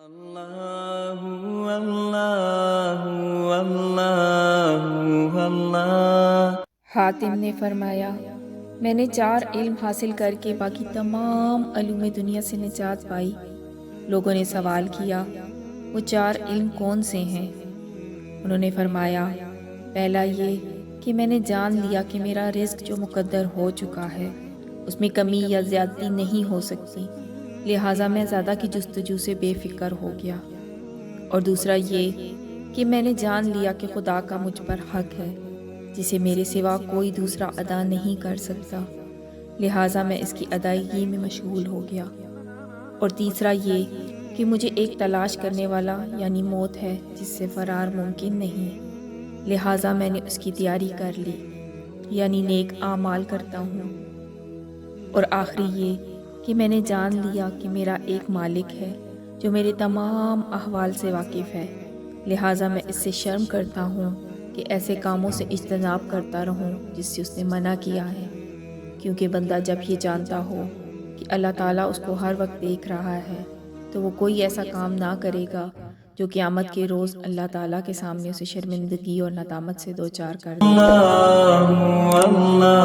اللہ اللہ اللہ اللہ۔ حاتم نے فرمایا، میں نے 4 علم حاصل کر کے باقی تمام علوم دنیا سے نجات پائی۔ لوگوں نے سوال کیا، وہ 4 علم کون سے ہیں؟ انہوں نے فرمایا، پہلا یہ کہ میں نے جان لیا کہ میرا رزق جو مقدر ہو چکا ہے اس میں کمی یا زیادتی نہیں ہو سکتی، لہٰذا میں زیادہ کی جستجو سے بے فکر ہو گیا۔ اور دوسرا یہ کہ میں نے جان لیا کہ خدا کا مجھ پر حق ہے جسے میرے سوا کوئی دوسرا ادا نہیں کر سکتا، لہٰذا میں اس کی ادائیگی میں مشغول ہو گیا۔ اور تیسرا یہ کہ مجھے ایک تلاش کرنے والا یعنی موت ہے جس سے فرار ممکن نہیں، لہٰذا میں نے اس کی تیاری کر لی، یعنی نیک اعمال کرتا ہوں۔ اور آخری یہ کہ میں نے جان لیا کہ میرا ایک مالک ہے جو میرے تمام احوال سے واقف ہے، لہٰذا میں اس سے شرم کرتا ہوں کہ ایسے کاموں سے اجتناب کرتا رہوں جس سے اس نے منع کیا ہے، کیونکہ بندہ جب یہ جانتا ہو کہ اللہ تعالیٰ اس کو ہر وقت دیکھ رہا ہے تو وہ کوئی ایسا کام نہ کرے گا جو قیامت کے روز اللہ تعالیٰ کے سامنے اسے شرمندگی اور ندامت سے دوچار کر دے۔ اللہ اللہ